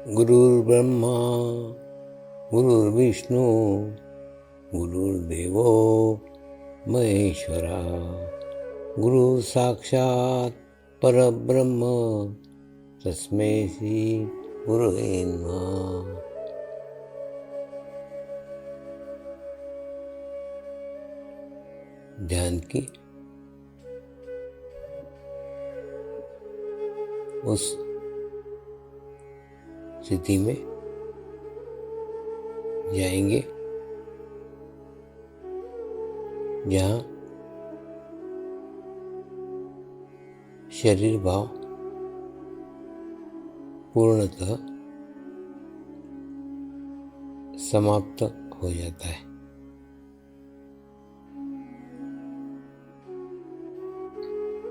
गुरुर्ब्रह्मा गुरुर्विष्णू गुरुर्देवो महेश्वरा गुरु साक्षात परब्रह्म तस्मै श्री गुरुवे नमः। ध्यान की उस स्थिति में जाएंगे जहाँ शरीर भाव पूर्णतः समाप्त हो जाता है।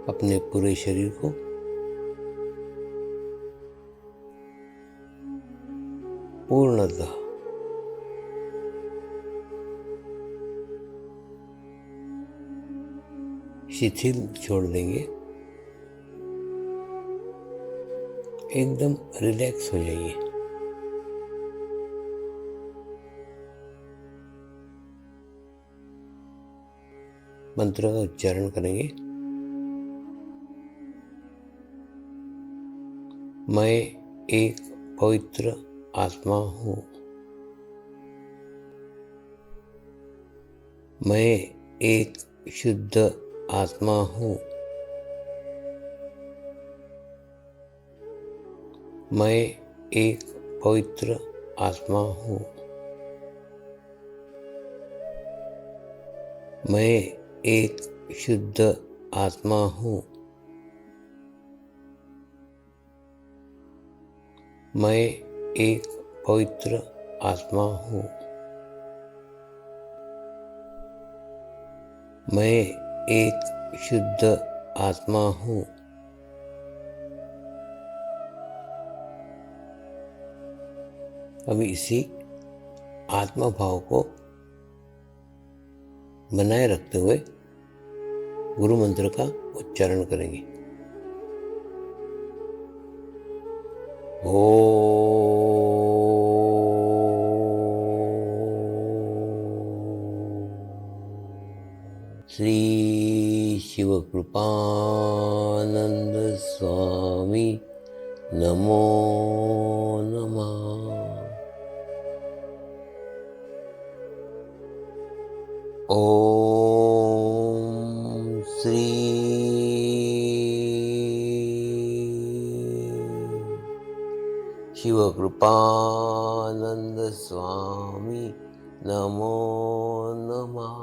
अपने पूरे शरीर को पूर्णतः शिथिल छोड़ देंगे, एकदम रिलैक्स हो जाइए। मंत्र का उच्चारण करेंगे। मैं एक पवित्र आत्मा हूँ। मैं एक शुद्ध आत्मा हूँ। मैं एक पवित्र आत्मा हूँ। मैं एक शुद्ध आत्मा हूँ। मैं एक पवित्र आत्मा हूँ। मैं एक शुद्ध आत्मा हूँ। अभी इसी आत्मा भाव को बनाए रखते हुए गुरु मंत्र का उच्चारण करेंगे। श्री शिव कृपानंद स्वामी नमो नमः। ओम श्री शिव कृपानंद स्वामी नमो नमः।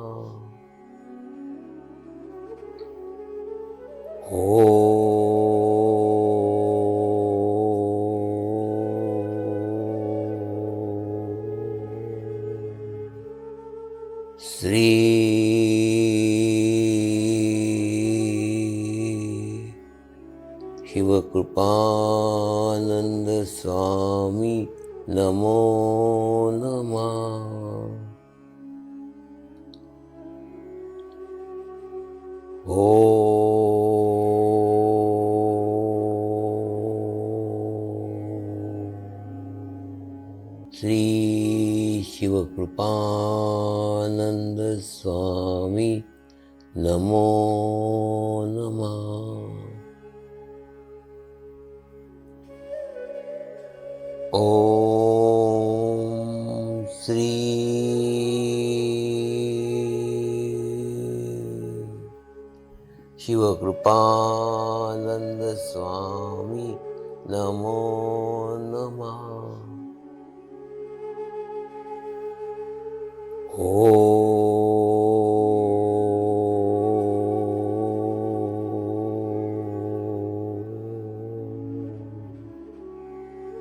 श्री शिव कृपानंद स्वामी नमो नमः। श्री शिव कृपानंद स्वामी नमो नमः। ओम श्री शिव कृपानंद स्वामी नमो नमः।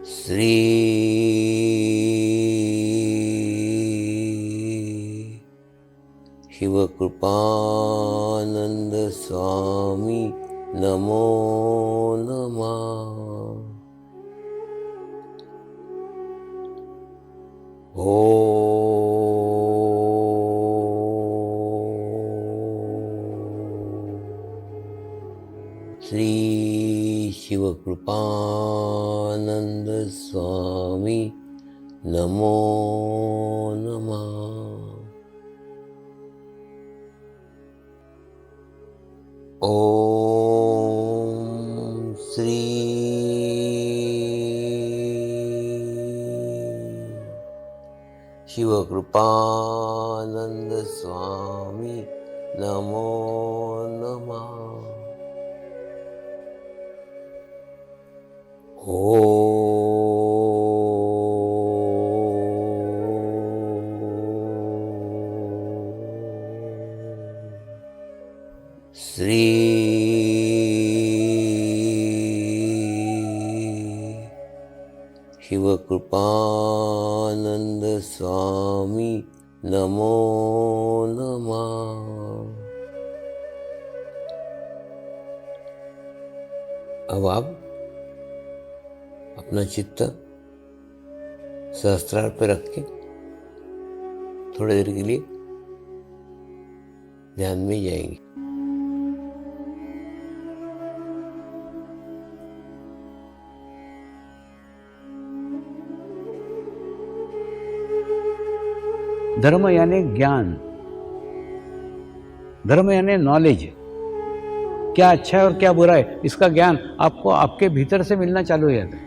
श्री शिव कृपानंद स्वामी नमो नमः। श्री शिवकृपानंद स्वामी नमो नमः। ओम श्री शिवकृपानंद स्वामी नमो नमः। श्री शिवकृपानंद स्वामी नमो नमः। अब आप अपना चित्त सहस्त्रार पे रख के थोड़ी देर के लिए ध्यान में जाएंगे। धर्म यानी ज्ञान, धर्म यानी नॉलेज, क्या अच्छा है और क्या बुरा है इसका ज्ञान आपको आपके भीतर से मिलना चालू हो जाता है।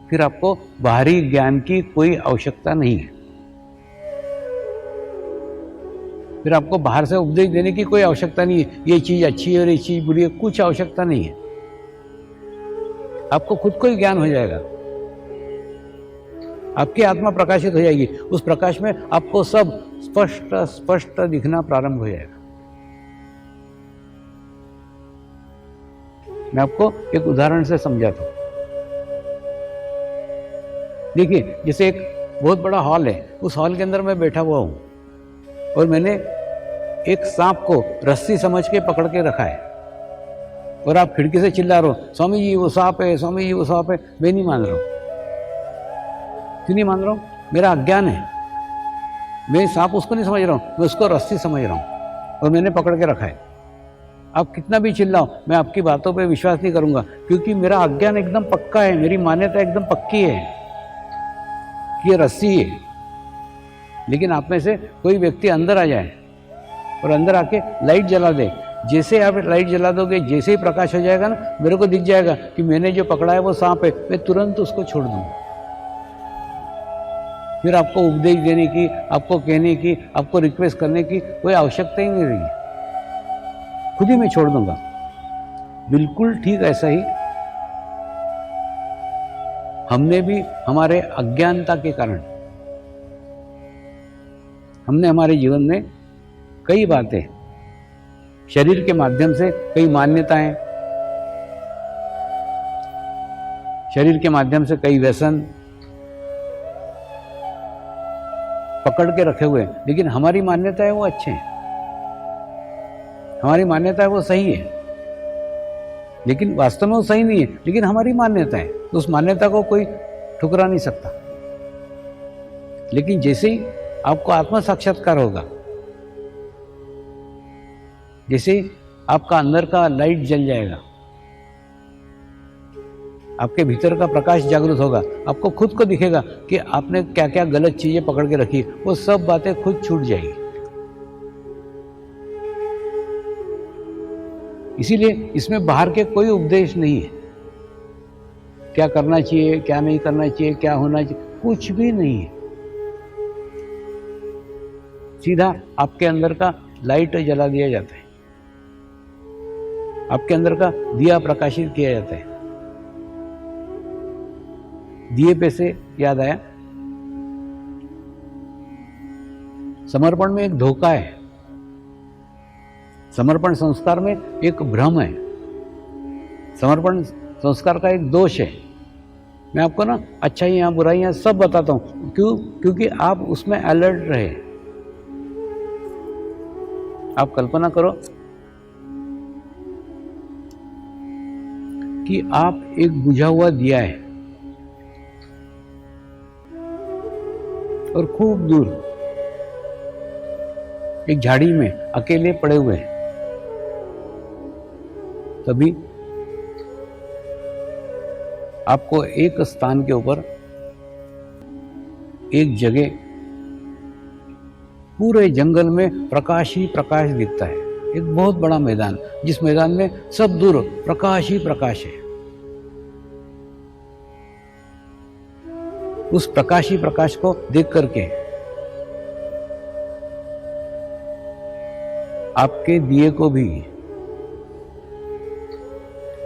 फिर आपको बाहरी ज्ञान की कोई आवश्यकता नहीं है, फिर आपको बाहर से उपदेश देने की कोई आवश्यकता नहीं है, ये चीज अच्छी है और ये चीज बुरी है, कुछ आवश्यकता नहीं है। आपको खुद को ही ज्ञान हो जाएगा, आपकी आत्मा प्रकाशित हो जाएगी, उस प्रकाश में आपको सब स्पष्ट स्पष्ट दिखना प्रारंभ हो जाएगा। मैं आपको एक उदाहरण से समझाता हूं। देखिए, जैसे एक बहुत बड़ा हॉल है, उस हॉल के अंदर मैं बैठा हुआ हूं और मैंने एक सांप को रस्सी समझ के पकड़ के रखा है और आप खिड़की से चिल्ला रहे हो, स्वामी जी वो सांप है, स्वामी जी वो सांप है। मैं नहीं मान रहा हूं। क्यों नहीं मान रहा हूं? मेरा अज्ञान है, मैं सांप उसको नहीं समझ रहा हूं, मैं उसको रस्सी समझ रहा हूं और मैंने पकड़ के रखा है। आप कितना भी चिल्लाओ, मैं आपकी बातों पे विश्वास नहीं करूंगा, क्योंकि मेरा अज्ञान एकदम पक्का है, मेरी मान्यता एकदम पक्की है कि ये रस्सी है। लेकिन आप में से कोई व्यक्ति अंदर आ जाए और अंदर आके लाइट जला दे, जैसे आप लाइट जला दोगे, जैसे ही प्रकाश हो जाएगा ना, मेरे को दिख जाएगा कि मैंने जो पकड़ा है वो सांप है, मैं तुरंत उसको छोड़ दूंगा। फिर आपको उपदेश देने की, आपको कहने की, आपको रिक्वेस्ट करने की कोई आवश्यकता ही नहीं रहेगी, खुद ही मैं छोड़ दूंगा। बिल्कुल ठीक ऐसा ही हमने भी हमारे अज्ञानता के कारण हमने हमारे जीवन में कई बातें, शरीर के माध्यम से कई मान्यताएं, शरीर के माध्यम से कई व्यसन पकड़ के रखे हुए हैं। लेकिन हमारी मान्यता है वो अच्छे हैं, हमारी मान्यता है वो सही है, लेकिन वास्तव में वो सही नहीं है, लेकिन हमारी मान्यता है, तो उस मान्यता को कोई ठुकरा नहीं सकता। लेकिन जैसे ही आपको आत्म साक्षात्कार होगा, जैसे ही आपका अंदर का लाइट जल जाएगा, आपके भीतर का प्रकाश जागृत होगा, आपको खुद को दिखेगा कि आपने क्या क्या गलत चीजें पकड़ के रखी, वो सब बातें खुद छूट जाएगी। इसीलिए इसमें बाहर के कोई उपदेश नहीं है, क्या करना चाहिए, क्या नहीं करना चाहिए, क्या होना चाहिए, कुछ भी नहीं है। सीधा आपके अंदर का लाइट जला दिया जाता है, आपके अंदर का दिया प्रकाशित किया जाता है। दिए पे से याद आया, समर्पण में एक धोखा है, समर्पण संस्कार में एक भ्रम है, समर्पण संस्कार का एक दोष है। मैं आपको ना अच्छाइयाँ बुराइयाँ सब बताता हूँ, क्योंकि आप उसमें अलर्ट रहे। आप कल्पना करो कि आप एक बुझा हुआ दिया है और खूब दूर एक झाड़ी में अकेले पड़े हुए हैं, तभी आपको एक स्थान के ऊपर एक जगह पूरे जंगल में प्रकाश ही प्रकाश दिखता है। एक बहुत बड़ा मैदान, जिस मैदान में सब दूर प्रकाश ही प्रकाश है। उस प्रकाश ही प्रकाश को देख करके आपके दिए को भी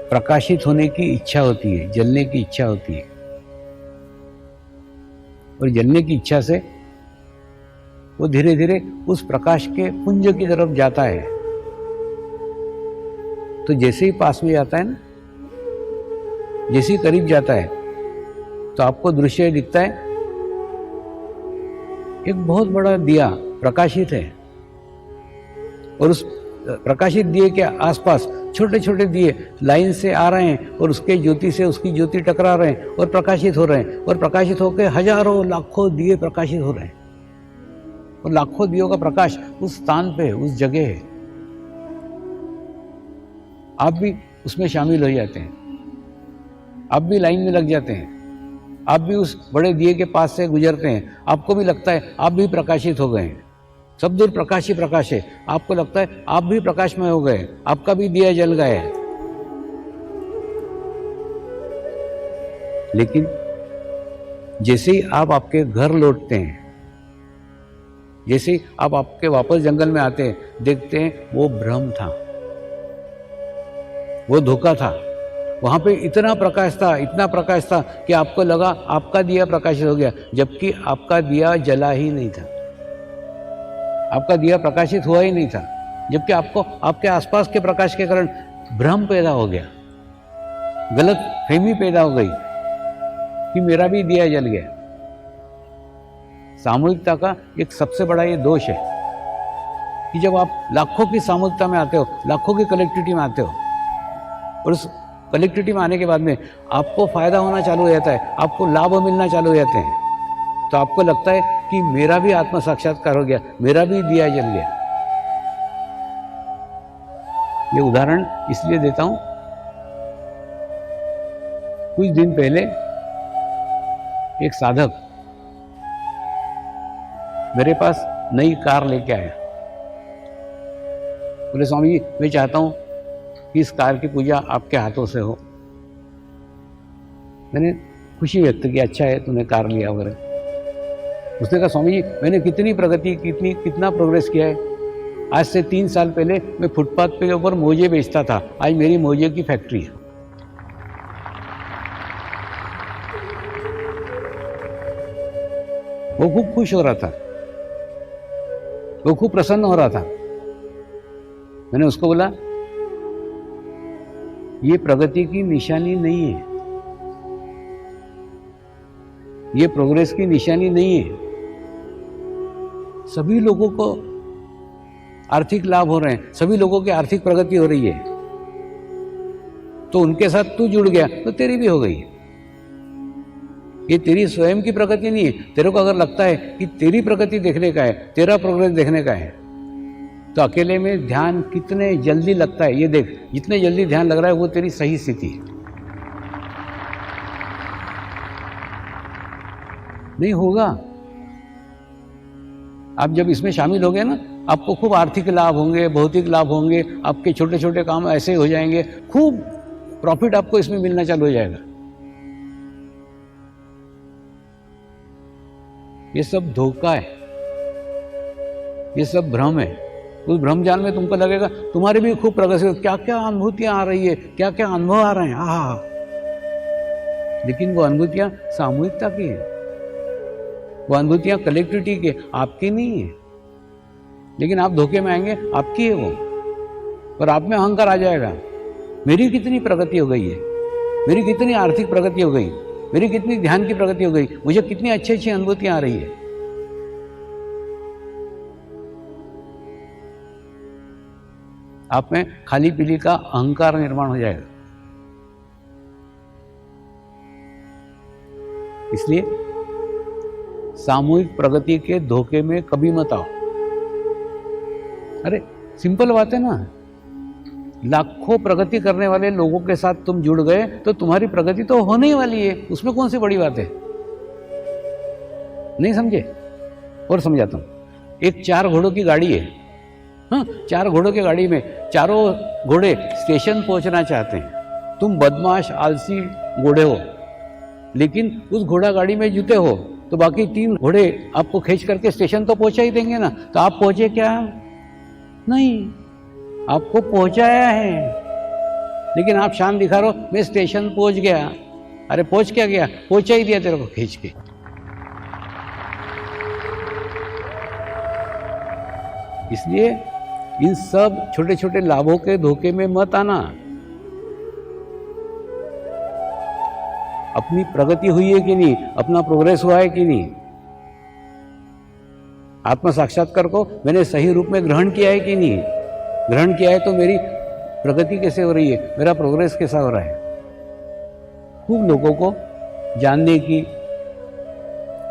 प्रकाशित होने की इच्छा होती है, जलने की इच्छा होती है, और जलने की इच्छा से वो धीरे धीरे उस प्रकाश के पुंज की तरफ जाता है। तो जैसे ही पास में जाता है ना, जैसे ही करीब जाता है, तो आपको दृश्य दिखता है, एक बहुत बड़ा दिया प्रकाशित है, और उस प्रकाशित दिए के आसपास छोटे छोटे दिए लाइन से आ रहे हैं, और उसके ज्योति से उसकी ज्योति टकरा रहे हैं और प्रकाशित हो रहे हैं, और प्रकाशित होकर हजारों लाखों दिए प्रकाशित हो रहे हैं, और लाखों दियों का प्रकाश उस स्थान पे, उस जगह है। आप भी उसमें शामिल हो जाते हैं, आप भी लाइन में लग जाते हैं, आप भी उस बड़े दिए के पास से गुजरते हैं, आपको भी लगता है आप भी प्रकाशित हो गए हैं। सब दूर प्रकाश ही प्रकाश है, आपको लगता है आप भी प्रकाशमय हो गए, आपका भी दिया जल गया है। लेकिन जैसे ही आप आपके घर लौटते हैं, जैसे ही आप आपके वापस जंगल में आते हैं, देखते हैं वो भ्रम था, वो धोखा था। वहां पे इतना प्रकाश था, इतना प्रकाश था कि आपको लगा आपका दिया प्रकाशित हो गया, जबकि आपका दिया जला ही नहीं था, आपका दिया प्रकाशित हुआ ही नहीं था, जबकि आपको आपके आसपास के प्रकाश के कारण भ्रम पैदा हो गया, गलत फहमी पैदा हो गई कि मेरा भी दिया जल गया। सामूहिकता का एक सबसे बड़ा ये दोष है कि जब आप लाखों की सामूहिकता में आते हो, लाखों की कलेक्टिविटी में आते हो, और उस कलेक्टिविटी में आने के बाद में आपको फायदा होना चालू हो जाता है, आपको लाभ मिलना चालू हो जाते हैं, तो आपको लगता है कि मेरा भी आत्म साक्षात्कार हो गया, मेरा भी दिया जल गया। ये उदाहरण इसलिए देता हूं, कुछ दिन पहले एक साधक मेरे पास नई कार लेके आया। बोले स्वामी जी, मैं चाहता हूं कि इस कार की पूजा आपके हाथों से हो। मैंने खुशी व्यक्त की, अच्छा है तूने कार लिया वगैरह। उसने कहा स्वामी जी, मैंने कितनी प्रगति, कितना प्रोग्रेस किया है। आज से 3 साल पहले मैं फुटपाथ पे ऊपर मोजे बेचता था, आज मेरी मोजे की फैक्ट्री है। वो खूब खुश हो रहा था, वो खूब प्रसन्न हो रहा था। मैंने उसको बोला, ये प्रगति की निशानी नहीं है, ये प्रोग्रेस की निशानी नहीं है। सभी लोगों को आर्थिक लाभ हो रहे हैं, सभी लोगों की आर्थिक प्रगति हो रही है, तो उनके साथ तू जुड़ गया तो तेरी भी हो गई। ये तेरी स्वयं की प्रगति नहीं है। तेरे को अगर लगता है कि तेरी प्रगति देखने का है, तेरा प्रोग्रेस देखने का है, तो अकेले में ध्यान कितने जल्दी लगता है ये देख। जितने जल्दी ध्यान लग रहा है वो तेरी सही स्थिति है। नहीं होगा। आप जब इसमें शामिल हो गए ना, आपको खूब आर्थिक लाभ होंगे, भौतिक लाभ होंगे, आपके छोटे छोटे काम ऐसे हो जाएंगे, खूब प्रॉफिट आपको इसमें मिलना चालू हो जाएगा। ये सब धोखा है, ये सब भ्रम है। उस भ्रम जाल में तुमको लगेगा तुम्हारी भी खूब प्रगति, क्या क्या अनुभूतियां आ रही है, क्या क्या अनुभव आ रहे हैं, आहा। लेकिन वो अनुभूतियां सामूहिकता की है, वो अनुभूतियां कलेक्टिविटी की, आपकी नहीं है। लेकिन आप धोखे में आएंगे, आपकी है वो, और आप में अहंकार आ जाएगा। मेरी कितनी प्रगति हो गई है, मेरी कितनी आर्थिक प्रगति हो गई, मेरी कितनी ध्यान की प्रगति हो गई, मुझे कितनी अच्छी अच्छी अनुभूतियां आ रही है। आप में खाली पीली का अहंकार निर्माण हो जाएगा। इसलिए सामूहिक प्रगति के धोखे में कभी मत आओ। अरे सिंपल बात है ना, लाखों प्रगति करने वाले लोगों के साथ तुम जुड़ गए तो तुम्हारी प्रगति तो होने ही वाली है, उसमें कौन सी बड़ी बात है? नहीं समझे? और समझाता हूं। एक 4 घोड़ों की गाड़ी है, हाँ, 4 घोड़ों की गाड़ी में चारों घोड़े स्टेशन पहुंचना चाहते हैं। तुम बदमाश आलसी घोड़े हो, लेकिन उस घोड़ा गाड़ी में जुटे हो तो बाकी 3 घोड़े आपको खींच करके स्टेशन तो पहुंचा ही देंगे ना। तो आप पहुंचे क्या? नहीं, आपको पहुंचाया है, लेकिन आप शान दिखा रहे हो मैं स्टेशन पहुंच गया। अरे पहुंच क्या गया? पहुंचा ही दिया तेरे को खींच के। इसलिए इन सब छोटे छोटे लाभों के धोखे में मत आना। अपनी प्रगति हुई है कि नहीं, अपना प्रोग्रेस हुआ है कि नहीं, आत्म साक्षात्कार को मैंने सही रूप में ग्रहण किया है कि नहीं, ग्रहण किया है तो मेरी प्रगति कैसे हो रही है, मेरा प्रोग्रेस कैसा हो रहा है। खूब लोगों को जानने की,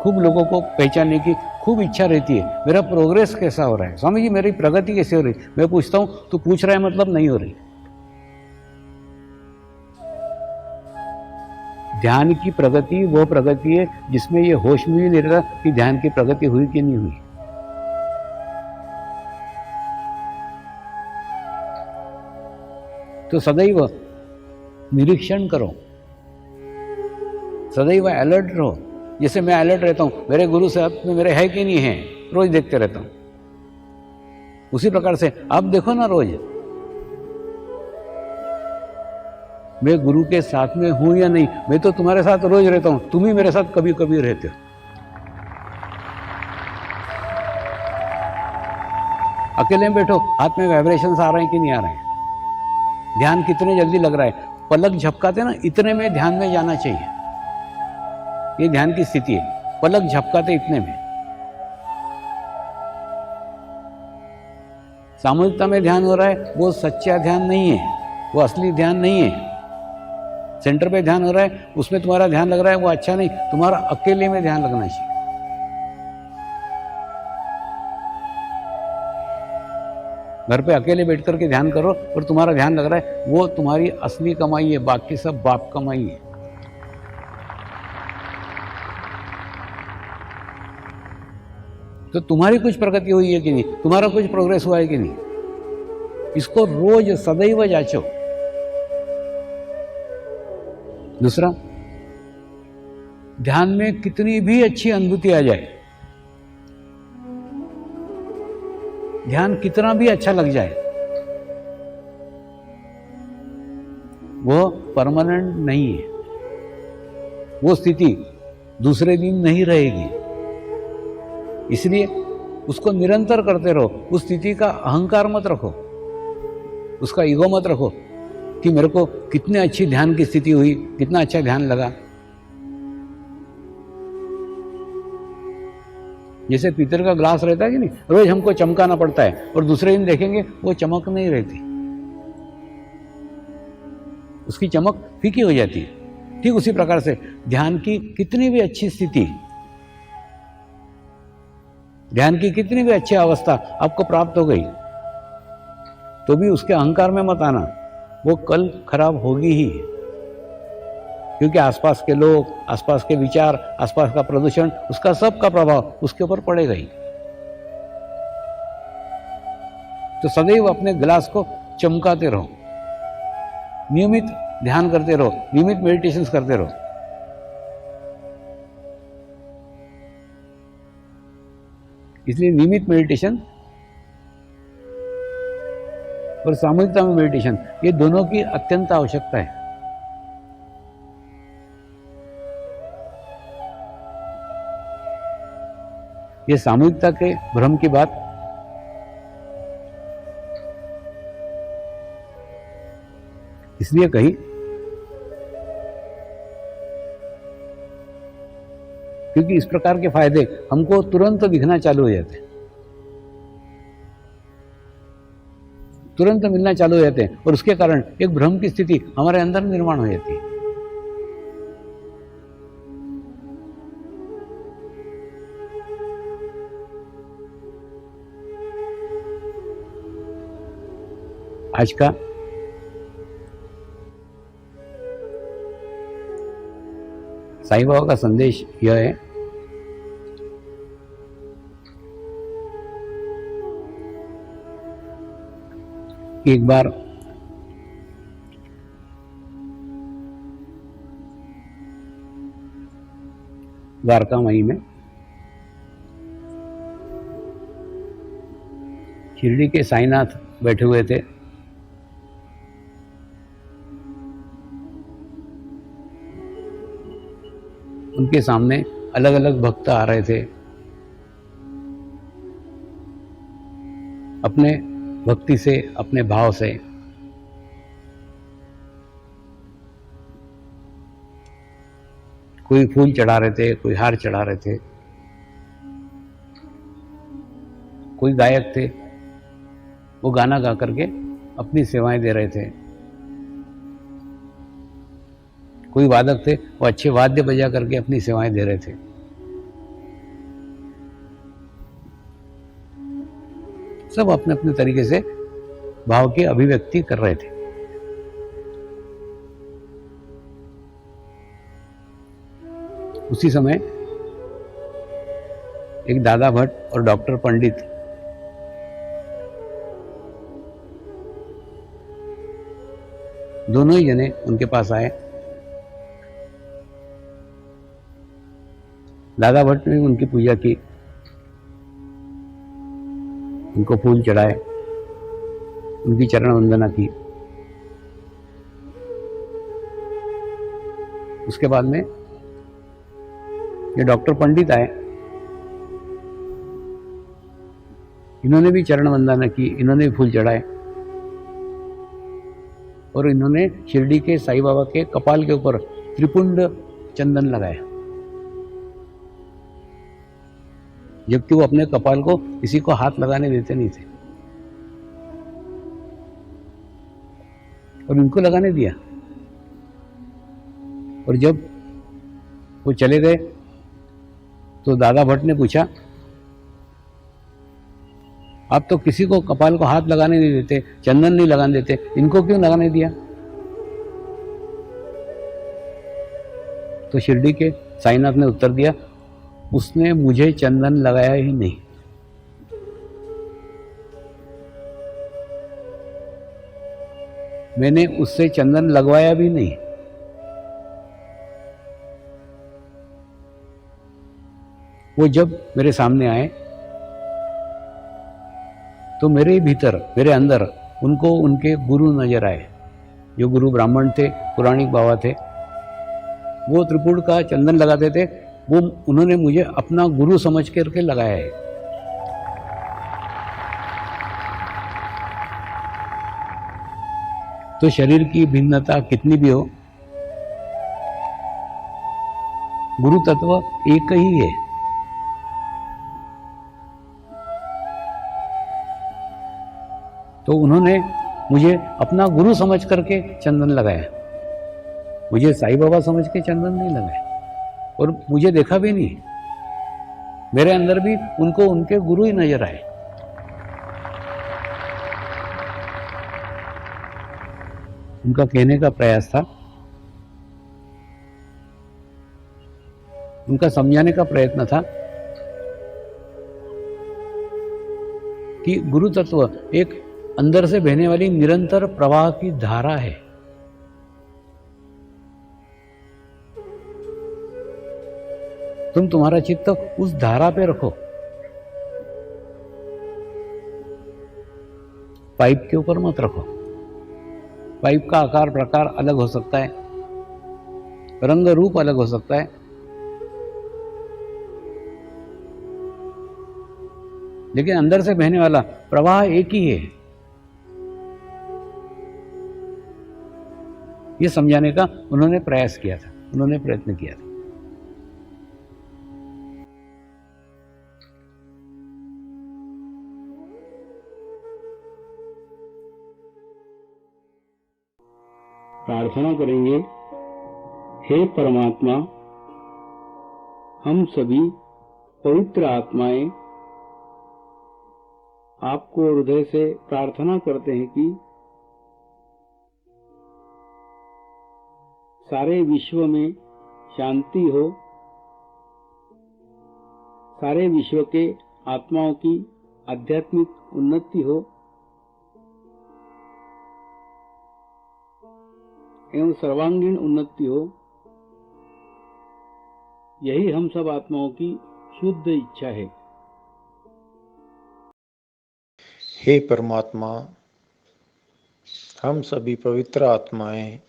खूब लोगों को पहचानने की खूब इच्छा रहती है, मेरा प्रोग्रेस कैसा हो रहा है, स्वामी जी मेरी प्रगति कैसे हो रही। मैं पूछता हूं तू पूछ रहा है मतलब नहीं हो रही। ध्यान की प्रगति वो प्रगति है जिसमें ये होश में भी नहीं रहता कि ध्यान की प्रगति हुई कि नहीं हुई। तो सदैव निरीक्षण करो, सदैव अलर्ट रहो। जैसे मैं अलर्ट रहता हूं, मेरे गुरु साहब में मेरे है कि नहीं है, रोज देखते रहता हूं। उसी प्रकार से आप देखो ना रोज, मैं गुरु के साथ में हूं या नहीं। मैं तो तुम्हारे साथ रोज रहता हूं, तुम ही मेरे साथ कभी कभी रहते हो। अकेले में बैठो, हाथ में वाइब्रेशंस आ रहे हैं कि नहीं आ रहे हैं, ध्यान कितने जल्दी लग रहा है, पलक झपकाते ना इतने में ध्यान में जाना चाहिए। ये ध्यान की स्थिति है, पलक झपकाते इतने में। सामूहिकता में ध्यान हो रहा है वो सच्चा ध्यान नहीं है, वो असली ध्यान नहीं है। सेंटर पे ध्यान हो रहा है, उसमें तुम्हारा ध्यान लग रहा है, वो अच्छा नहीं, तुम्हारा अकेले में ध्यान लगना चाहिए। घर पे अकेले बैठ करके ध्यान करो और तुम्हारा ध्यान लग रहा है, वो तुम्हारी असली कमाई है, बाकी सब बाप कमाई है। तो तुम्हारी कुछ प्रगति हुई है कि नहीं, तुम्हारा कुछ प्रोग्रेस हुआ है कि नहीं, इसको रोज सदैव जांचो। दूसरा, ध्यान में कितनी भी अच्छी अनुभूति आ जाए, ध्यान कितना भी अच्छा लग जाए, वो परमानेंट नहीं है। वो स्थिति दूसरे दिन नहीं रहेगी। इसलिए उसको निरंतर करते रहो। उस स्थिति का अहंकार मत रखो, उसका ईगो मत रखो कि मेरे को कितनी अच्छी ध्यान की स्थिति हुई, कितना अच्छा ध्यान लगा। जैसे पीतल का ग्लास रहता है कि नहीं, रोज हमको चमकाना पड़ता है और दूसरे दिन देखेंगे वो चमक नहीं रहती, उसकी चमक फीकी हो जाती है। ठीक उसी प्रकार से ध्यान की कितनी भी अच्छी स्थिति, ध्यान की कितनी भी अच्छी अवस्था आपको प्राप्त हो गई तो भी उसके अहंकार में मत आना, वो कल खराब होगी ही। क्योंकि आसपास के लोग, आसपास के विचार, आसपास का प्रदूषण, उसका सब का प्रभाव उसके ऊपर पड़ेगा ही। तो सदैव अपने ग्लास को चमकाते रहो, नियमित ध्यान करते रहो, नियमित मेडिटेशंस करते रहो। इसलिए नियमित मेडिटेशन और सामूहिकता में मेडिटेशन, ये दोनों की अत्यंत आवश्यकता है। ये सामूहिकता के भ्रम की बात इसलिए कही क्योंकि इस प्रकार के फायदे हमको तुरंत दिखना चालू हो जाते हैं, तुरंत मिलना चालू हो जाते हैं और उसके कारण एक भ्रम की स्थिति हमारे अंदर निर्माण हो जाती है। आज का साईं बाबा का संदेश यह है कि एक बार द्वारका माई में शिरडी के साईनाथ बैठे हुए थे। उनके सामने अलग अलग भक्त आ रहे थे, अपने भक्ति से, अपने भाव से कोई फूल चढ़ा रहे थे, कोई हार चढ़ा रहे थे, कोई गायक थे, वो गाना गा करके अपनी सेवाएं दे रहे थे, कोई वादक थे, वो अच्छे वाद्य बजा करके अपनी सेवाएं दे रहे थे। सब अपने अपने तरीके से भाव की अभिव्यक्ति कर रहे थे। उसी समय एक दादा भट्ट और डॉक्टर पंडित दोनों ही जने उनके पास आए। दादा भट्ट ने उनकी पूजा की, उनको फूल चढ़ाए, उनकी चरण वंदना की। उसके बाद में ये डॉक्टर पंडित आए, इन्होंने भी चरण वंदना की, इन्होंने भी फूल चढ़ाए और इन्होंने शिरडी के साईं बाबा के कपाल के ऊपर त्रिपुंड चंदन लगाया, जबकि वो अपने कपाल को किसी को हाथ लगाने देते नहीं थे और इनको लगाने दिया। और जब वो चले गए तो दादा भट्ट ने पूछा, आप तो किसी को कपाल को हाथ लगाने नहीं देते, चंदन नहीं लगाने देते, इनको क्यों लगाने दिया? तो शिरडी के साईनाथ ने उत्तर दिया, उसने मुझे चंदन लगाया ही नहीं। मैंने उससे चंदन लगवाया भी नहीं। वो जब मेरे सामने आए तो मेरे भीतर, मेरे अंदर उनको उनके गुरु नजर आए, जो गुरु ब्राह्मण थे, पुराणिक बाबा थे। वो त्रिपुट का चंदन लगाते थे, वो उन्होंने मुझे अपना गुरु समझ करके लगाया है। तो शरीर की भिन्नता कितनी भी हो, गुरु तत्व एक ही है। तो उन्होंने मुझे अपना गुरु समझ करके चंदन लगाया, मुझे साईं बाबा समझ के चंदन नहीं लगाया और मुझे देखा भी नहीं। मेरे अंदर भी उनको उनके गुरु ही नजर आए। उनका कहने का प्रयास था, उनका समझाने का प्रयत्न था कि गुरु तत्व एक अंदर से बहने वाली निरंतर प्रवाह की धारा है। तुम तुम्हारा चित्त उस धारा पे रखो, पाइप के ऊपर मत रखो। पाइप का आकार प्रकार अलग हो सकता है, रंग रूप अलग हो सकता है, लेकिन अंदर से बहने वाला प्रवाह एक ही है। ये समझाने का उन्होंने प्रयास किया था, उन्होंने प्रयत्न किया था। प्रार्थना करेंगे। हे परमात्मा, हम सभी पवित्र आत्माएं आपको हृदय से प्रार्थना करते हैं कि सारे विश्व में शांति हो, सारे विश्व के आत्माओं की आध्यात्मिक उन्नति हो एवं सर्वांगीण उन्नति हो, यही हम सब आत्माओं की शुद्ध इच्छा है। हे परमात्मा, हम सभी पवित्र आत्माएं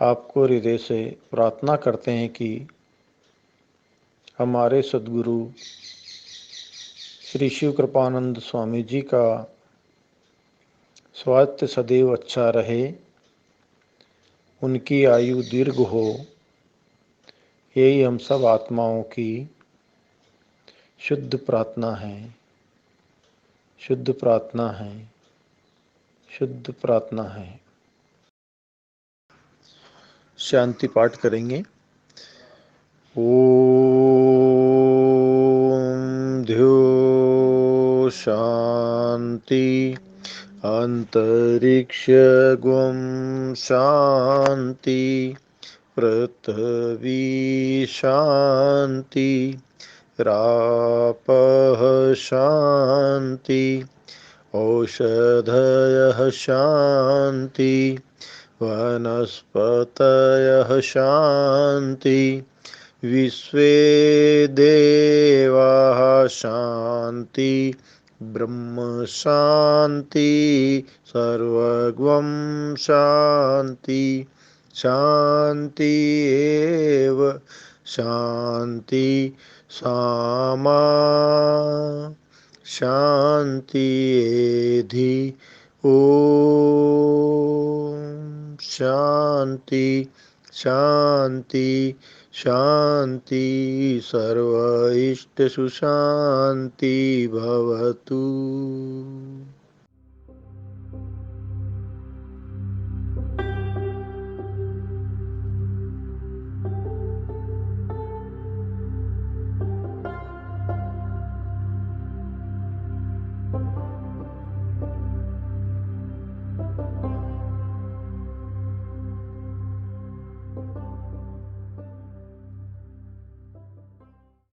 आपको हृदय से प्रार्थना करते हैं कि हमारे सद्गुरु श्री शिव कृपानंद स्वामी जी का स्वास्थ्य सदैव अच्छा रहे, उनकी आयु दीर्घ हो, यही हम सब आत्माओं की शुद्ध प्रार्थना है, शुद्ध प्रार्थना है, शुद्ध प्रार्थना है। शांति पाठ करेंगे। ओम ध्यो शांति अंतरिक्ष गुम शांति पृथ्वी शांति रापः शांति औषधयः शांति वनस्पतयः शांति विश्वे देवाः शांति ब्रह्म शांति सर्वगं शांति शांति एव शांति सामा शांति एधि ओम शांति शांति शांति सर्व इष्ट सुशांति भवतु।